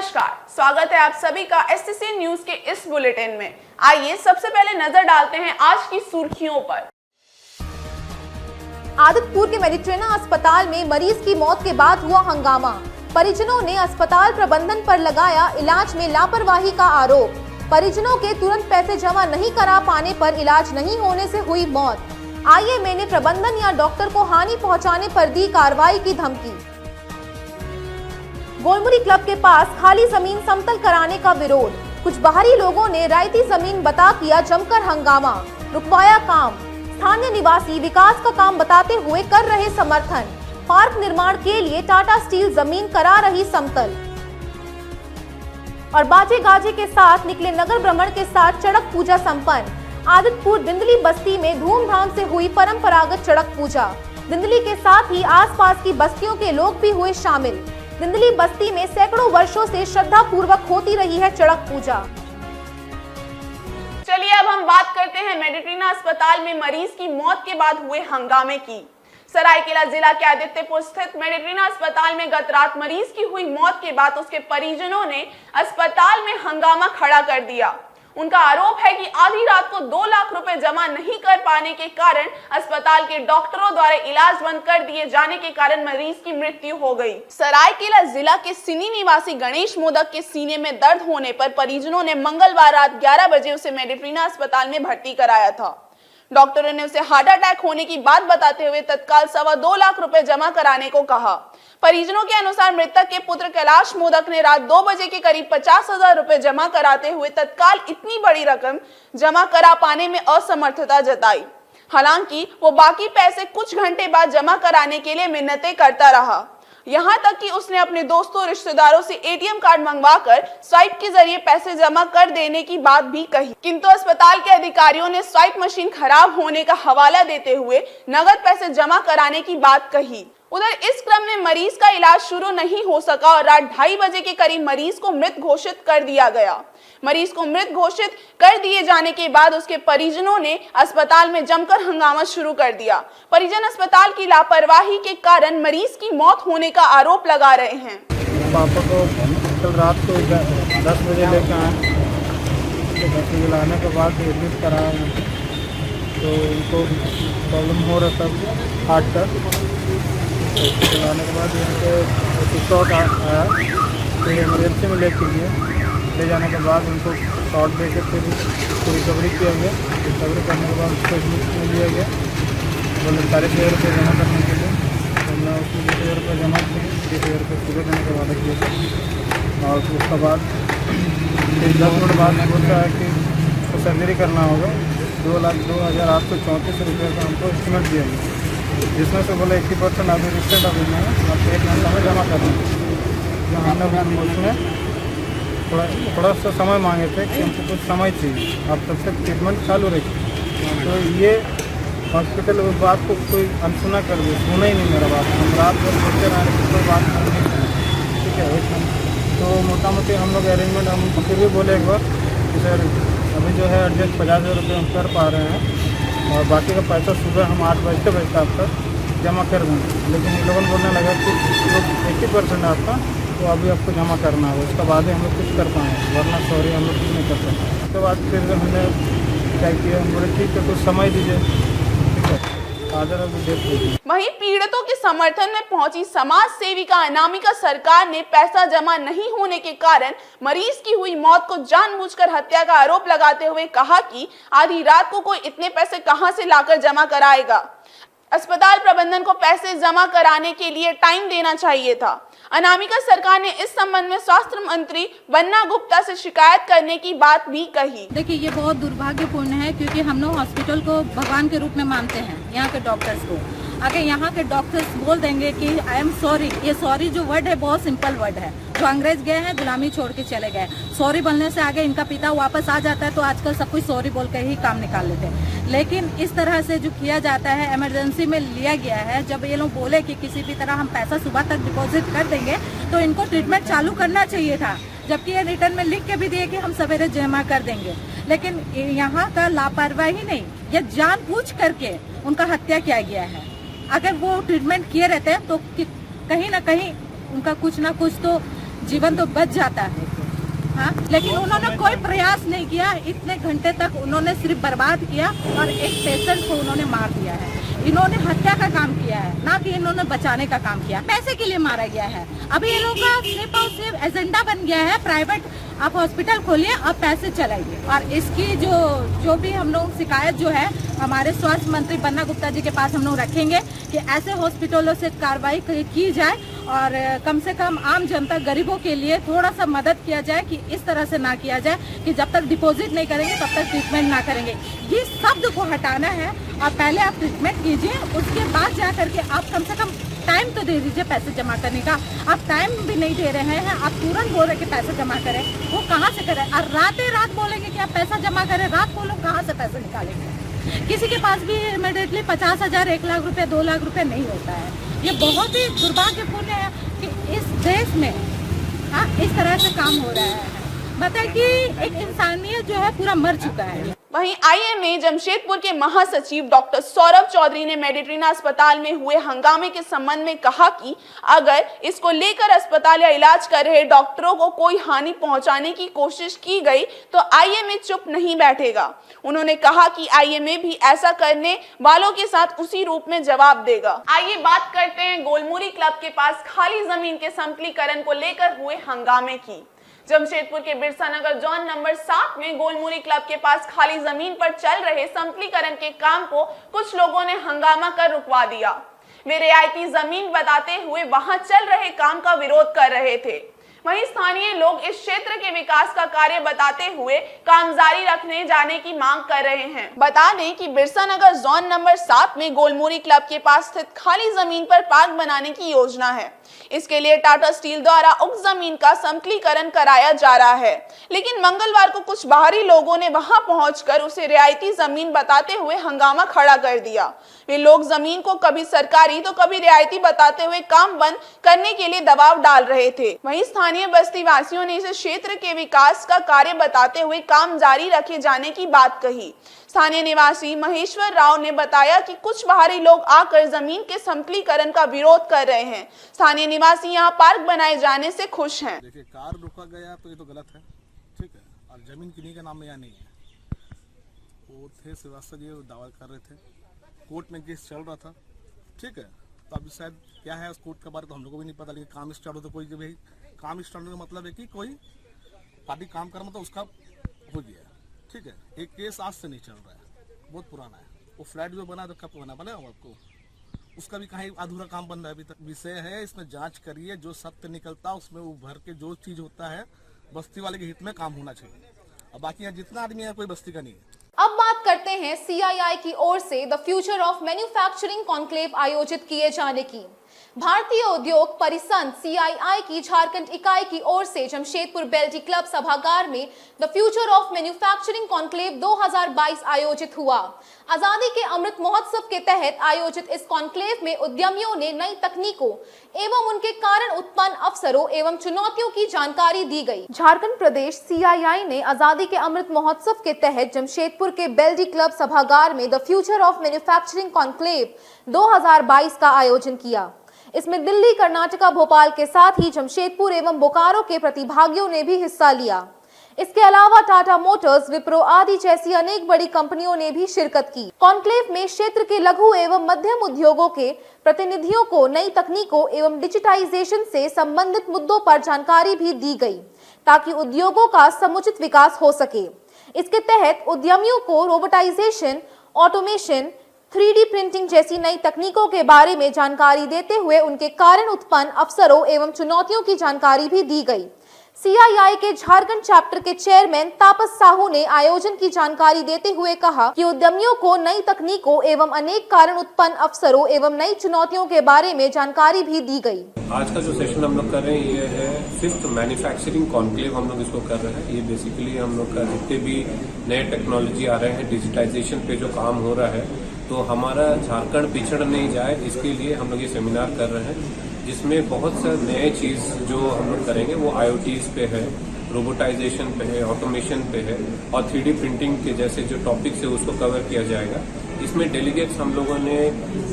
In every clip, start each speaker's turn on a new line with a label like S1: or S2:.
S1: नमस्कार, स्वागत है आप सभी का एसटीसी न्यूज के इस बुलेटिन में। आइए सबसे पहले नजर डालते हैं आज की सुर्खियों पर।
S2: आदितपुर के मेडिट्रेना अस्पताल में मरीज की मौत के बाद हुआ हंगामा। परिजनों ने अस्पताल प्रबंधन पर लगाया इलाज में लापरवाही का आरोप। परिजनों के तुरंत पैसे जमा नहीं करा पाने पर इलाज नहीं होने से हुई मौत। आईएमए ने प्रबंधन या डॉक्टर को हानि पहुंचाने पर दी कार्रवाई की धमकी। गोलमुरी क्लब के पास खाली जमीन समतल कराने का विरोध। कुछ बाहरी लोगों ने रायती जमीन बता किया जमकर हंगामा, रुकवाया काम। स्थानीय निवासी विकास का काम बताते हुए कर रहे समर्थन। पार्क निर्माण के लिए टाटा स्टील जमीन करा रही समतल। और बाजे गाजे के साथ निकले नगर भ्रमण के साथ चड़क पूजा संपन्न। आदितपुर दिंदली बस्ती में धूमधाम से हुई परंपरागत चड़क पूजा। दिंदली के साथ ही आसपास की बस्तियों के लोग भी हुए शामिल। दिंदली बस्ती में सैकड़ों वर्षों से श्रद्धा पूर्वक होती रही है चड़क पूजा।
S1: चलिए अब हम बात करते हैं मेडिट्रेना अस्पताल में मरीज की मौत के बाद हुए हंगामे की। सरायकेला जिला के आदित्यपुर स्थित मेडिट्रेना अस्पताल में गत रात मरीज की हुई मौत के बाद उसके परिजनों ने अस्पताल में हंगामा खड़ा कर दिया। उनका आरोप है कि आधी रात को 2 लाख रुपए जमा नहीं कर पाने के कारण अस्पताल के डॉक्टरों द्वारा इलाज बंद कर दिए जाने के कारण मरीज की मृत्यु हो गई। सरायकेला जिला के सिनी निवासी गणेश मोदक के सीने में दर्द होने पर परिजनों ने मंगलवार रात 11 बजे उसे मेडिट्रेना अस्पताल में भर्ती कराया था। डॉक्टरों ने उसे हार्ट अटैक होने की बात बताते हुए तत्काल 2.25 लाख रुपए जमा कराने को कहा। परिजनों के अनुसार मृतक के पुत्र कैलाश मोदक ने रात 2 बजे के करीब 50,000 रुपए जमा कराते हुए तत्काल इतनी बड़ी रकम जमा करा पाने में असमर्थता जताई। हालांकि वो बाकी पैसे कुछ घंटे बाद जमा कराने के लिए मिन्नतें करता रहा। यहाँ तक कि उसने अपने दोस्तों रिश्तेदारों से एटीएम कार्ड मंगवाकर स्वाइप के जरिए पैसे जमा कर देने की बात भी कही, किंतु अस्पताल के अधिकारियों ने स्वाइप मशीन खराब होने का हवाला देते हुए नगद पैसे जमा कराने की बात कही। उधर इस क्रम में मरीज का इलाज शुरू नहीं हो सका और रात 2:30 बजे के करीब मरीज को मृत घोषित कर दिया गया। मरीज को मृत घोषित कर दिए जाने के बाद उसके परिजनों ने अस्पताल में जमकर हंगामा शुरू कर दिया। परिजन अस्पताल की लापरवाही के कारण मरीज की मौत होने का आरोप लगा रहे हैं।
S3: पापा को कल रात को 10 बजे लेकर आए, 10 बजे लाने के बाद एडमिट कराया, तो उनको प्रॉब्लम हो रहा था हार्ट का। लाने के बाद उनको शॉट आया, फिर इमरजेंसी में ले जाने के बाद उनको शॉट दे के फिर उसको रिकवरी किया गया। रिकवरी करने के बाद उसको एडमिट में लिया गया। बोले 2,500 रुपये जमा करने के लिए, तो मैं उसको 2,000 रुपये जमा किए। 2,000 रुपये सुबह देने के बाद किया, और उसके बाद फिर 10 मिनट बाद बोलता है कि उसको सर्जरी करना होगा। 2,02,834 रुपये का हमको एस्टिमेट दिया गया, जिसमें से बोले 80% अभी रिस्टेंट अभी में है, आपको 1 घंटा में जमा करना है। हमने उसमें थोड़ा सा समय मांगे थे कि हमको कुछ समय चाहिए, अब तब से ट्रीटमेंट चालू रही। तो ये हॉस्पिटल उस बात को कोई अनसुना कर दे, सुना ही नहीं मेरा बात। हम रात भर सोचते रहे कि कोई बात नहीं सुनी, ठीक है। तो मोटा मोटी हम लोग अरेंजमेंट हम फिर भी बोले एक बार कि सर अभी जो है एडजस्ट 50,000 रुपये हम कर पा रहे हैं, और बाकी का पैसा सुबह हम 8 बजे आप तक जमा कर देंगे। लेकिन इन लोगों ने बोलने लगा कि जो 80% आपका तो अभी आपको जमा करना है, उसके बाद ही हम लोग कुछ कर पाएँ, वरना सॉरी हम लोग कुछ नहीं कर सकते। उसके बाद फिर हमने क्या किया, हम बोले ठीक है कुछ समय दीजिए, ठीक है।
S1: वहीं पीड़ितों के समर्थन में पहुंची समाज सेविका अनामिका सरकार ने पैसा जमा नहीं होने के कारण मरीज की हुई मौत को जानबूझकर हत्या का आरोप लगाते हुए कहा कि आधी रात को कोई इतने पैसे कहां से लाकर जमा कराएगा। अस्पताल प्रबंधन को पैसे जमा कराने के लिए टाइम देना चाहिए था। अनामिका सरकार ने इस संबंध में स्वास्थ्य मंत्री बन्ना गुप्ता से शिकायत करने की बात भी कही।
S4: देखिए ये बहुत दुर्भाग्यपूर्ण है, क्योंकि हम लोग हॉस्पिटल को भगवान के रूप में मानते हैं, यहाँ के डॉक्टर्स को। अगर यहाँ के डॉक्टर्स बोल देंगे कि आई एम सॉरी, ये सॉरी जो वर्ड है बहुत सिंपल वर्ड है। जो अंग्रेज गए हैं गुलामी छोड़ के चले गए, सॉरी बोलने से आगे इनका पिता वापस आ जाता है, तो आजकल सब कुछ सॉरी बोल कर ही काम निकाल लेते हैं। लेकिन इस तरह से जो किया जाता है, इमरजेंसी में लिया गया है। जब ये लोग बोले कि किसी भी तरह हम पैसा सुबह तक डिपॉजिट कर देंगे, तो इनको ट्रीटमेंट चालू करना चाहिए था, जबकि ये रिटर्न में लिख के भी दिए कि हम सवेरे जमा कर देंगे। लेकिन यहाँ का लापरवाही नहीं, ये जानबूझ करके उनका हत्या किया गया है। अगर वो ट्रीटमेंट किए रहते हैं तो कहीं ना कहीं उनका कुछ ना कुछ तो जीवन तो बच जाता है। हाँ, लेकिन उन्होंने कोई प्रयास नहीं किया। इतने घंटे तक उन्होंने सिर्फ बर्बाद किया और एक पेशेंट को उन्होंने मार दिया है। इन्होंने हत्या का काम किया है, ना कि इन्होंने बचाने का काम किया। पैसे के लिए मारा गया है। अभी ये लोग का सिर्फ और सिर्फ एजेंडा बन गया है, प्राइवेट आप हॉस्पिटल खोलिए, अब पैसे चलाइए। और इसकी जो भी हम लोग शिकायत जो है हमारे स्वास्थ्य मंत्री बन्ना गुप्ता जी के पास हम लोग रखेंगे कि ऐसे हॉस्पिटलों से कार्रवाई की जाए और कम से कम आम जनता गरीबों के लिए थोड़ा सा मदद किया जाए कि इस तरह से ना किया जाए कि जब तक डिपॉजिट नहीं करेंगे तब तक ट्रीटमेंट ना करेंगे। ये शब्द को हटाना है और पहले आप ट्रीटमेंट कीजिए, उसके बाद जा करके आप कम से कम टाइम तो दे दीजिए पैसे जमा करने का। आप टाइम भी नहीं दे रहे हैं, आप तुरंत बोल रहे कि पैसे जमा करें, वो कहाँ से करें? और रात बोलेंगे कि आप पैसा जमा करें, रात को लोग कहाँ से पैसे निकालेंगे? किसी के पास भी इमीडिएटली 50,000, 1 लाख रुपए, 2 लाख रुपए नहीं होता है। ये बहुत ही दुर्भाग्यपूर्ण है कि इस देश में हाँ इस तरह से काम हो रहा है। मतलब कि एक इंसानियत जो है पूरा मर चुका है।
S1: वहीं आईएमए जमशेदपुर के महासचिव डॉक्टर सौरभ चौधरी ने मेडिट्रीना अस्पताल में हुए हंगामे के संबंध में कहा कि अगर इसको लेकर अस्पताल या इलाज कर रहे डॉक्टरों को कोई हानि पहुंचाने की कोशिश की गई तो आईएमए चुप नहीं बैठेगा। उन्होंने कहा कि आईएमए भी ऐसा करने वालों के साथ उसी रूप में जवाब देगा। आइए बात करते हैं गोलमुरी क्लब के पास खाली जमीन के समतलीकरण को लेकर हुए हंगामे की। जमशेदपुर के बिरसा नगर जोन नंबर 7 में गोलमुरी क्लब के पास खाली जमीन पर चल रहे समतलीकरण के काम को कुछ लोगों ने हंगामा कर रुकवा दिया। वे रियायती जमीन बताते हुए वहां चल रहे काम का विरोध कर रहे थे। वहीं स्थानीय लोग इस क्षेत्र के विकास का कार्य बताते हुए काम जारी रखने जाने की मांग कर रहे हैं। बता दें कि बिरसा नगर जोन नंबर 7 में गोलमुरी क्लब के पास स्थित खाली जमीन पर पार्क बनाने की योजना है। इसके लिए टाटा स्टील द्वारा उक्त जमीन का समतलीकरण कराया जा रहा है, लेकिन मंगलवार को कुछ बाहरी लोगों ने वहां पहुंचकर उसे रियायती जमीन बताते हुए हंगामा खड़ा कर दिया। वे लोग जमीन को कभी सरकारी तो कभी रियायती बताते हुए काम बंद करने के लिए दबाव डाल रहे थे। वहीं स्थानीय बस्ती वासियों ने इस क्षेत्र के विकास का कार्य बताते हुए काम जारी रखे जाने की बात कही। स्थानीय निवासी महेश्वर राव ने बताया कि कुछ बाहरी लोग आकर जमीन के समतलीकरण का विरोध कर रहे हैं। स्थानीय निवासी यहां पार्क बनाए जाने से खुश हैं।
S5: देखिए, कार रोका गया तो ये तो गलत है, ठीक है, और जमीन किन्हीं के नाम में यहाँ नहीं है। वो थे श्रीवास्तव जी, दावा कर रहे थे, कोर्ट में केस चल रहा था, ठीक है। तो अभी शायद क्या है उस कोर्ट के बारे तो हम लोगों को भी नहीं पता, लेकिन काम स्टार्ट हो तो कोई भाई काम स्टार्ट होने का मतलब है कि कोई पार्टी काम कर मतलब उसका हो गया, ठीक है। एक केस आज से नहीं चल रहा है, बहुत पुराना है। वो फ्लैट जो बना तो कब बना आपको, उसका भी कहीं अधूरा काम बन रहा है अभी तक। विषय है, इसमें जांच करिए, जो सत्य निकलता उसमें वो भर के जो चीज होता है बस्ती वाले के हित में काम होना चाहिए। और बाकी यहाँ जितना आदमी है कोई बस्ती का नहीं है।
S2: अब बात करते हैं सीआईआई की ओर से the future of manufacturing conclave आयोजित किए जाने की। भारतीय उद्योग परिसंघ सीआईआई की झारखंड इकाई की ओर से जमशेदपुर बेल्टी क्लब सभागार में the future of manufacturing conclave 2022 आयोजित हुआ। आजादी के अमृत महोत्सव के तहत आयोजित इस कॉन्क्लेव में उद्यमियों ने नई तकनीकों एवं उनके कारण उत्पन्न अवसरों एवं चुनौतियों की जानकारी दी गई। झारखंड प्रदेश सीआईआई ने आजादी के अमृत महोत्सव के तहत जमशेदपुर के बेल्टी क्लब सभागार में the future of manufacturing conclave 2022 का आयोजन किया। इसमें दिल्ली, कर्नाटका, भोपाल के साथ ही जमशेदपुर एवं बोकारो के प्रतिभागियों ने भी हिस्सा लिया। इसके अलावा टाटा मोटर्स, विप्रो आदि जैसी अनेक बड़ी कंपनियों ने भी शिरकत की। कॉन्क्लेव में क्षेत्र के लघु एवं मध्यम उद्योगों के प्रतिनिधियों को नई तकनीकों एवं डिजिटाइजेशन से संबंधित मुद्दों पर जानकारी भी दी गई, ताकि उद्योगों का समुचित विकास हो सके। इसके तहत उद्यमियों को रोबोटाइजेशन, ऑटोमेशन, 3D प्रिंटिंग जैसी नई तकनीकों के बारे में जानकारी देते हुए उनके कारण उत्पन्न अवसरों एवं चुनौतियों की जानकारी भी दी गई। सीआईआई के झारखंड चैप्टर के चेयरमैन तापस साहू ने आयोजन की जानकारी देते हुए कहा कि उद्यमियों को नई तकनीकों एवं अनेक कारण उत्पन्न अवसरों एवं नई चुनौतियों के बारे में जानकारी भी दी गई।
S6: आज का जो सेशन हम लोग कर रहे हैं ये है 5th मैन्युफैक्चरिंग कॉन्क्लेव हम लोग इसको कर रहे हैं। ये बेसिकली हम लोग का जितने भी नए टेक्नोलॉजी आ रहे हैं, डिजिटाइजेशन पे जो काम हो रहा है, तो हमारा झारखंड पिछड़ नहीं जाए इसके लिए हम लोग ये सेमिनार कर रहे हैं, जिसमें बहुत से नए चीज़ जो हम लोग करेंगे वो IoTs पे है, रोबोटाइजेशन पे है, ऑटोमेशन पे है और 3D प्रिंटिंग के जैसे जो टॉपिक्स है उसको कवर किया जाएगा। इसमें डेलीगेट्स हम लोगों ने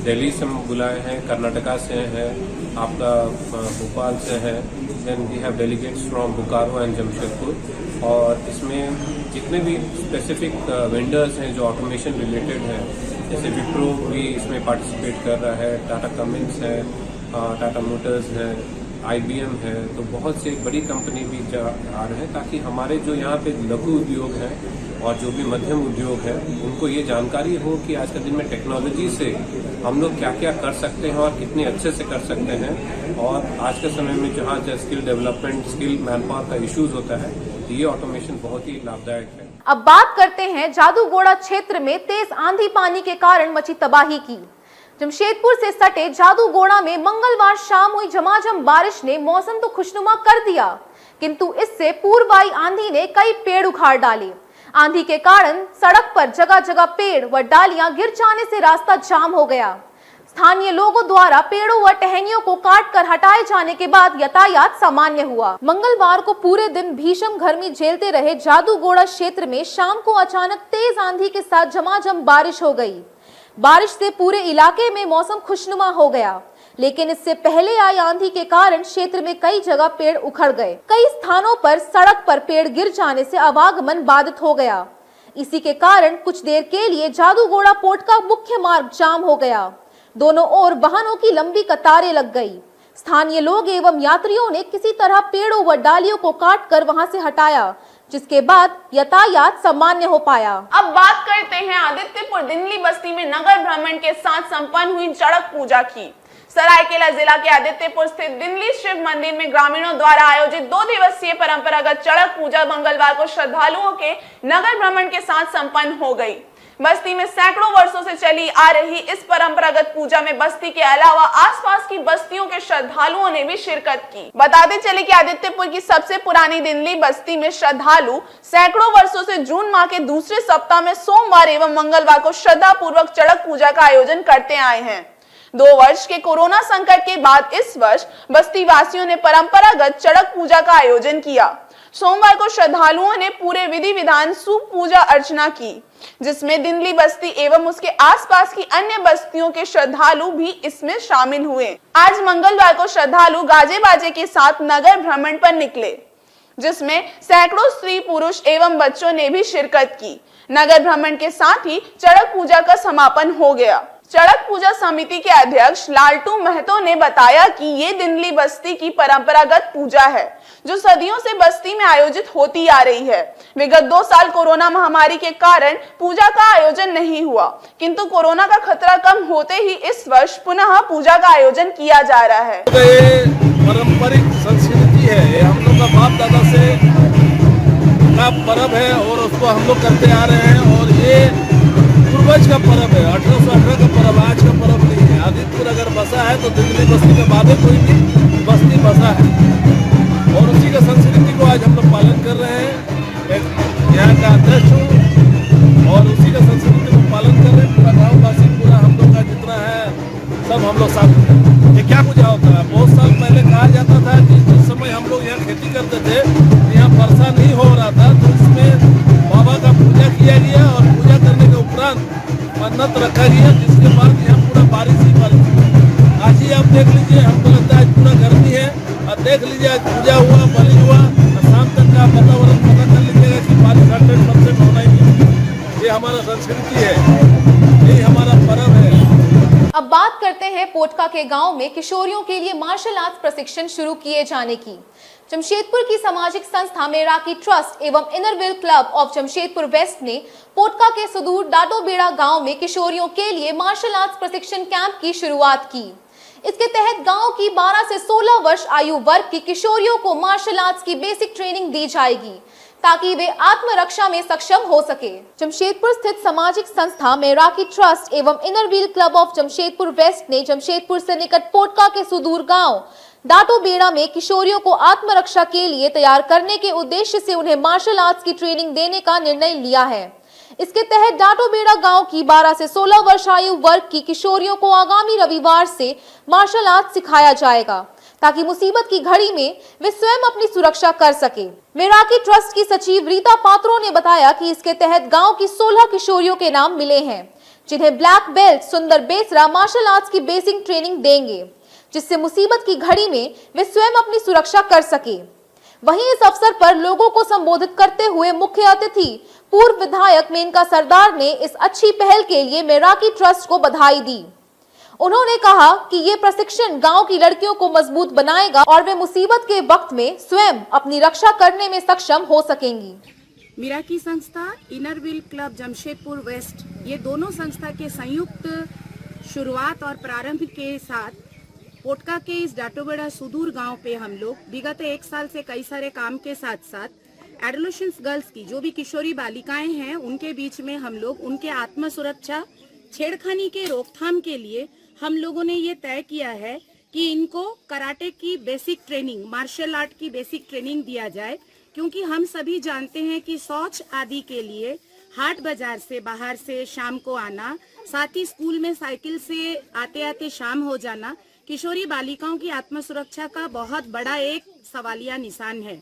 S6: दिल्ली से बुलाए हैं, कर्नाटका से हैं, आपका भोपाल से हैं, then we have delegates from Bokaro and Jamshedpur. और इसमें जितने भी स्पेसिफिक वेंडर्स हैं जो ऑटोमेशन रिलेटेड हैं, जैसे विप्रो भी इसमें पार्टिसिपेट कर रहा है, टाटा कमिंस है, टाटा मोटर्स है, IBM है, तो बहुत से बड़ी कंपनी भी आ रहे हैं, ताकि हमारे जो यहाँ पे लघु उद्योग हैं और जो भी मध्यम उद्योग है उनको ये जानकारी हो कि आज के दिन में टेक्नोलॉजी से हम लोग क्या क्या कर सकते हैं और कितने अच्छे से कर सकते हैं। और आज के समय में जहाँ skill development, skill man power का इश्यूज होता है, तो ये ऑटोमेशन बहुत ही लाभदायक है।
S2: अब बात करते हैं जादूगोड़ा क्षेत्र में तेज आंधी पानी के कारण मची तबाही की। जमशेदपुर से सटे जादूगोड़ा में मंगलवार शाम हुई झमाझम बारिश ने मौसम तो खुशनुमा कर दिया, किंतु इससे पूर्वाई आंधी ने कई पेड़ उखाड़ डाले। आंधी के कारण सड़क पर जगह जगह पेड़ व डालियां गिर जाने से रास्ता जाम हो गया। स्थानीय लोगों द्वारा पेड़ों व टहनियों को काटकर हटाए जाने के बाद यातायात सामान्य हुआ। मंगलवार को पूरे दिन भीषण गर्मी झेलते रहे जादूगोड़ा क्षेत्र में शाम को अचानक तेज आंधी के साथ झमाझम बारिश हो गई। बारिश से पूरे इलाके में मौसम खुशनुमा हो गया, लेकिन इससे पहले आई आंधी के कारण क्षेत्र में कई जगह पेड़ उखड़ गए। कई स्थानों पर सड़क पर पेड़ गिर जाने से आवागमन बाधित हो गया। इसी के कारण कुछ देर के लिए जादूगोड़ा पोर्ट का मुख्य मार्ग जाम हो गया। दोनों ओर वाहनों की लंबी कतारें लग गई। स्थानीय लोग एवं यात्रियों ने किसी तरह पेड़ों व डालियों को काटकर वहां से हटाया, जिसके बाद यातायात सामान्य हो पाया।
S1: अब बात करते हैं आदित्यपुर दिनली बस्ती में नगर भ्रमण के साथ संपन्न हुई चड़क पूजा की। सरायकेला जिला के आदित्यपुर स्थित दिनली शिव मंदिर में ग्रामीणों द्वारा आयोजित 2 दिवसीय परंपरागत चड़क पूजा मंगलवार को श्रद्धालुओं के नगर भ्रमण के साथ संपन्न हो गई। बस्ती में सैकड़ों वर्षों से चली आ रही इस परंपरागत पूजा में बस्ती के अलावा आसपास की बस्तियों के श्रद्धालुओं ने भी शिरकत की। बताते चले कि आदित्यपुर की सबसे पुरानी दिनली बस्ती में श्रद्धालु सैकड़ों वर्षों से जून माह के दूसरे सप्ताह में सोमवार एवं मंगलवार को श्रद्धा पूर्वक चड़क पूजा का आयोजन करते आए हैं। 2 वर्ष के कोरोना संकट के बाद इस वर्ष बस्ती वासियों ने परंपरागत चड़क पूजा का आयोजन किया। सोमवार को श्रद्धालुओं ने पूरे विधि विधान सूप पूजा अर्चना की, जिसमें दिनली बस्ती एवं उसके आसपास की अन्य बस्तियों के श्रद्धालु भी इसमें शामिल हुए। आज मंगलवार को श्रद्धालु गाजे बाजे के साथ नगर भ्रमण पर निकले, जिसमें सैकड़ों स्त्री पुरुष एवं बच्चों ने भी शिरकत की। नगर भ्रमण के साथ ही चड़क पूजा का समापन हो गया। चड़क पूजा समिति के अध्यक्ष लालटू महतो ने बताया कि ये दिनली बस्ती की परंपरागत पूजा है, जो सदियों से बस्ती में आयोजित होती आ रही है। विगत 2 साल कोरोना महामारी के कारण पूजा का आयोजन नहीं हुआ, किंतु कोरोना का खतरा कम होते ही इस वर्ष पुनः पूजा का आयोजन किया जा रहा है।
S5: ये पारंपरिक संस्कृति है, ये हम लोग का बाप दादा से का पर्व है और उसको हम लोग करते आ रहे हैं। और ये पूर्वज का पर्व है, 1818 का पर्व, आज का पर्व नहीं है। आदित्यपुर अगर बसा है तो दिल्ली बस्ती के बाद कोई भी बस्ती बसा है, और उसी का संस्कृति को आज हम लोग पालन कर रहे हैं। यहाँ का अध्यक्ष हूँ और उसी का संस्कृति को पालन कर रहे हैं। पूरा गाँववासी, पूरा हम लोग का जितना है सब हम लोग साथ। ये क्या पूजा होता है? बहुत साल पहले कहा जाता था कि जिस समय हम लोग यहाँ खेती करते थे, यहाँ वर्षा नहीं हो रहा था, तो इसमें बाबा का पूजा किया गया और पूजा करने के उपरांत मन्नत रखा गया, जिसके बाद यहाँ पूरा बारिश ही बारिश। आज ही आप देख लीजिए, हमको लगता है पूरा गर्मी है, और देख लीजिए आज पूजा हुआ, बलि हुआ, और शाम तक का वातावरण पता कर लीजिएगा कि बारिश 100% होना ही है। ये हमारा संस्कृति है, यही हमारा पर्व है।
S2: अब बात करते हैं पोटका के गांव में किशोरियों के लिए मार्शल आर्ट्स प्रशिक्षण शुरू किए जाने की। जमशेदपुर की सामाजिक संस्था मेराकी ट्रस्ट एवं Inner Wheel Club of Jamshedpur West ने पोटका के सुदूर डाटोबेड़ा गांव में किशोरियों के लिए मार्शल आर्ट्स प्रशिक्षण कैंप की शुरुआत की। इसके तहत गांव की 12 से 16 वर्ष आयु वर्ग की किशोरियों को मार्शल आर्ट्स की बेसिक ट्रेनिंग दी जाएगी, ताकि वे आत्मरक्षा में सक्षम हो सके। जमशेदपुर स्थित सामाजिक संस्था मेराकी ट्रस्ट एवं Inner Wheel Club of Jamshedpur West ने जमशेदपुर से निकट पोटका के सुदूर गांव डाटोबेड़ा में किशोरियों को आत्मरक्षा के लिए तैयार करने के उद्देश्य से उन्हें मार्शल आर्ट्स की ट्रेनिंग देने का निर्णय लिया है। इसके तहत डाटोबेड़ा गांव की 12 से 16 वर्ष आयु वर्ग की किशोरियों को आगामी रविवार से मार्शल आर्ट्स सिखाया जाएगा, ताकि मुसीबत की घड़ी में वे स्वयं अपनी सुरक्षा कर सके। मेराकी ट्रस्ट की सचिव रीता पात्रों ने बताया कि इसके तहत गांव की 16 किशोरियों के नाम मिले हैं, जिन्हें ब्लैक बेल्ट सुंदर बेसरा मार्शल आर्ट्स की बेसिक ट्रेनिंग देंगे। जिससे मुसीबत की घड़ी में वे स्वयं अपनी सुरक्षा कर सके। वहीं इस अवसर पर लोगों को संबोधित करते हुए मुख्य अतिथि पूर्व विधायक मेनका सरदार ने इस अच्छी पहल के लिए मेराकी ट्रस्ट को बधाई दी। उन्होंने कहा कि ये प्रशिक्षण गांव की लड़कियों को मजबूत बनाएगा और वे मुसीबत के वक्त में स्वयं अपनी रक्षा करने में सक्षम हो सकेंगी।
S7: मेराकी संस्था, Inner Wheel Club Jamshedpur West, ये दोनों संस्था के संयुक्त शुरुआत और प्रारंभ के साथ पोटका के इस डाटोबेड़ा सुदूर गांव पे हम लोग विगत 1 साल से कई सारे काम के साथ साथ एडोलेसेंस गर्ल्स की जो भी किशोरी बालिकाएं हैं उनके बीच में हम लोग उनके आत्म सुरक्षा, छेड़खानी के रोकथाम के लिए हम लोगों ने ये तय किया है कि इनको कराटे की बेसिक ट्रेनिंग, मार्शल आर्ट की बेसिक ट्रेनिंग दिया जाए, क्योंकि हम सभी जानते हैं कि शौच आदि के लिए हाट बाजार से बाहर से शाम को आना, साथ ही स्कूल में साइकिल से आते आते शाम हो जाना किशोरी बालिकाओं की आत्म सुरक्षा का बहुत बड़ा एक सवालिया निशान है।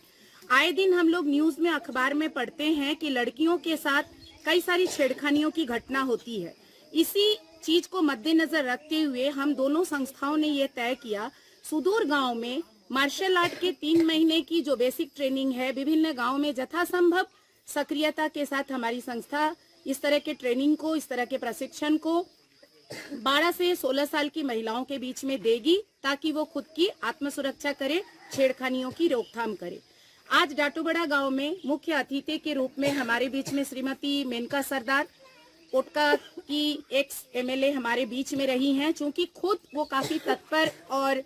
S7: आए दिन हम लोग न्यूज में, अखबार में पढ़ते हैं कि लड़कियों के साथ कई सारी छेड़खानियों की घटना होती है। इसी चीज को मद्देनजर रखते हुए हम दोनों संस्थाओं ने ये तय किया, सुदूर गांव में मार्शल आर्ट के 3 महीने की जो बेसिक ट्रेनिंग है, विभिन्न गांव में यथासंभव सक्रियता के साथ हमारी संस्था इस तरह के ट्रेनिंग को, इस तरह के प्रशिक्षण को 12 से 16 साल की महिलाओं के बीच में देगी, ताकि वो खुद की आत्म सुरक्षा करे, छेड़खानियों की रोकथाम करे। आज डाटोबेड़ा गांव में मुख्य अतिथि के रूप में हमारे बीच में श्रीमती मेनका सरदार, पोटका की एक्स MLA हमारे बीच में रही हैं। चूंकि खुद वो काफी तत्पर और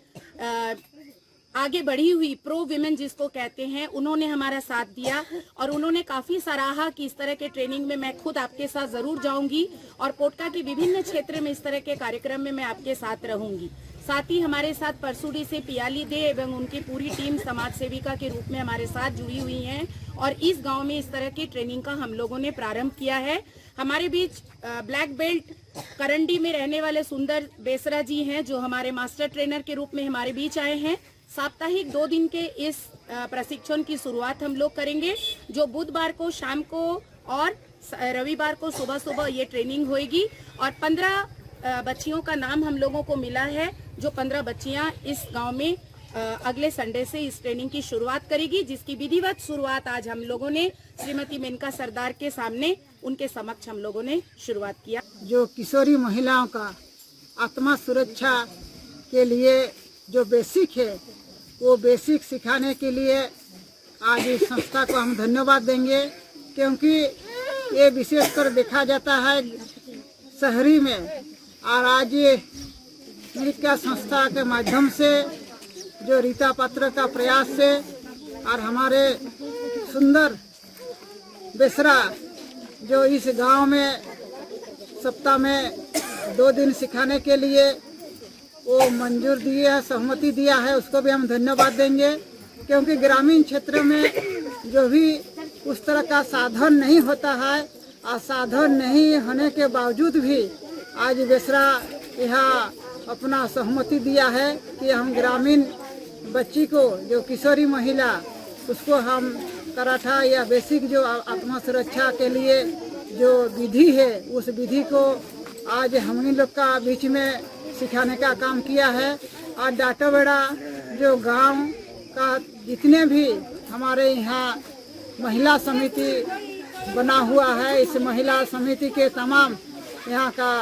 S7: आगे बढ़ी हुई प्रो विमेन जिसको कहते हैं, उन्होंने हमारा साथ दिया और उन्होंने काफी सराहा कि इस तरह के ट्रेनिंग में मैं खुद आपके साथ जरूर जाऊंगी और पोटका के विभिन्न क्षेत्र में इस तरह के कार्यक्रम में मैं आपके साथ रहूंगी। साथ ही हमारे साथ परसुडी से पियाली दे एवं उनकी पूरी टीम समाज सेविका के रूप में हमारे साथ जुड़ी हुई हैं और इस गांव में इस तरह की ट्रेनिंग का हम लोगों ने प्रारंभ किया है। हमारे बीच ब्लैक बेल्ट करंडी में रहने वाले सुंदर बेसरा जी हैं, जो हमारे मास्टर ट्रेनर के रूप में हमारे बीच आए हैं। साप्ताहिक 2 दिन के इस प्रशिक्षण की शुरुआत हम लोग करेंगे, जो बुधवार को शाम को और रविवार को सुबह सुबह ये ट्रेनिंग होगी और 15 बच्चियों का नाम हम लोगों को मिला है, जो 15 बच्चियां इस गांव में अगले संडे से इस ट्रेनिंग की शुरुआत करेगी, जिसकी विधिवत शुरुआत आज हम लोगों ने श्रीमती मेनका सरदार के सामने उनके समक्ष हम लोगों ने शुरुआत किया।
S8: जो किशोरी महिलाओं का आत्मा सुरक्षा के लिए जो बेसिक है, वो बेसिक सिखाने के लिए आज इस संस्था को हम धन्यवाद देंगे, क्योंकि ये विशेषकर देखा जाता है शहरी में, और आज ये मेनका संस्था के माध्यम से जो रीता पात्र का प्रयास से और हमारे सुंदर बेसरा जो इस गांव में सप्ताह में 2 दिन सिखाने के लिए वो मंजूर दिए है, सहमति दिया है, उसको भी हम धन्यवाद देंगे। क्योंकि ग्रामीण क्षेत्र में जो भी उस तरह का साधन नहीं होता है और साधन नहीं होने के बावजूद भी आज बेसरा यहाँ अपना सहमति दिया है कि हम ग्रामीण बच्ची को, जो किशोरी महिला, उसको हम कराटा या बेसिक जो आत्मा सुरक्षा के लिए जो विधि है, उस विधि को आज हम ही लोग का बीच में सिखाने का काम किया है। और डाटोबेड़ा जो गांव का जितने भी हमारे यहाँ महिला समिति बना हुआ है, इस महिला समिति के तमाम यहाँ का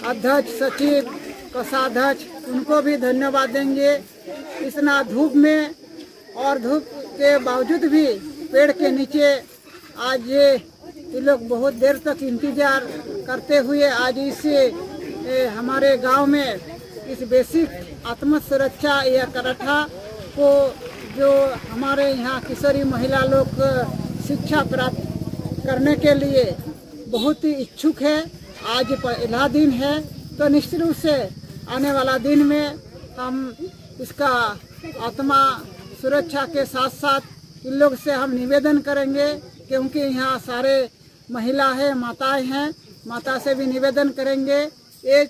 S8: अध्यक्ष, सचिव, कोषाध्यक्ष, उनको भी धन्यवाद देंगे। इतना धूप में और धूप के बावजूद भी पेड़ के नीचे आज ये लोग बहुत देर तक इंतजार करते हुए आज इस हमारे गांव में इस बेसिक आत्म सुरक्षा या कराटा को जो हमारे यहाँ किशोरी महिला लोग शिक्षा प्राप्त करने के लिए बहुत ही इच्छुक है। आज पहला दिन है, तो निश्चित रूप से आने वाला दिन में हम इसका आत्मा सुरक्षा के साथ साथ इन लोग से हम निवेदन करेंगे, क्योंकि यहाँ सारे महिला है, माताएं हैं, माता से भी निवेदन करेंगे एक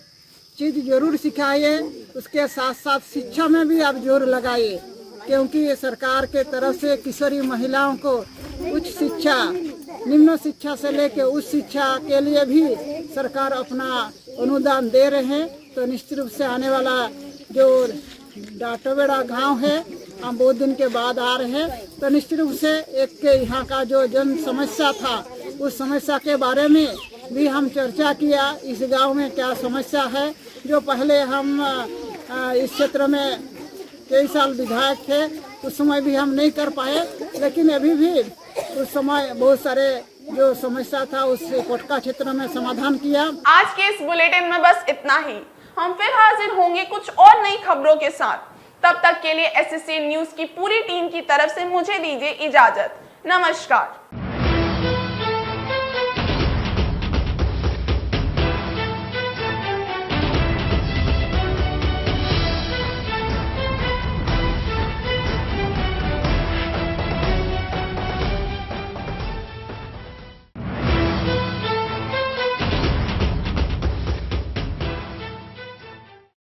S8: चीज़ जरूर सिखाइए, उसके साथ साथ शिक्षा में भी आप जोर लगाइए, क्योंकि सरकार के तरफ से किशोरी महिलाओं को उच्च शिक्षा, निम्न शिक्षा से लेकर उच्च शिक्षा के लिए भी सरकार अपना अनुदान दे रहे हैं। तो निश्चित रूप से आने वाला जो डाटोबेड़ा गांव है, हम बहुत दिन के बाद आ रहे हैं, तो निश्चित रूप से एक के यहाँ का जो जन समस्या था उस समस्या के बारे में भी हम चर्चा किया। इस गांव में क्या समस्या है, जो पहले हम इस क्षेत्र में कई साल विधायक थे, उस समय भी हम नहीं कर पाए, लेकिन अभी भी उस समय बहुत सारे जो समस्या था उस पोटका क्षेत्र में समाधान किया।
S1: आज के इस बुलेटिन में बस इतना ही। हम फिर हाजिर होंगे कुछ और नई खबरों के साथ। तब तक के लिए SSC न्यूज की पूरी टीम की तरफ से मुझे दीजिए इजाजत। नमस्कार।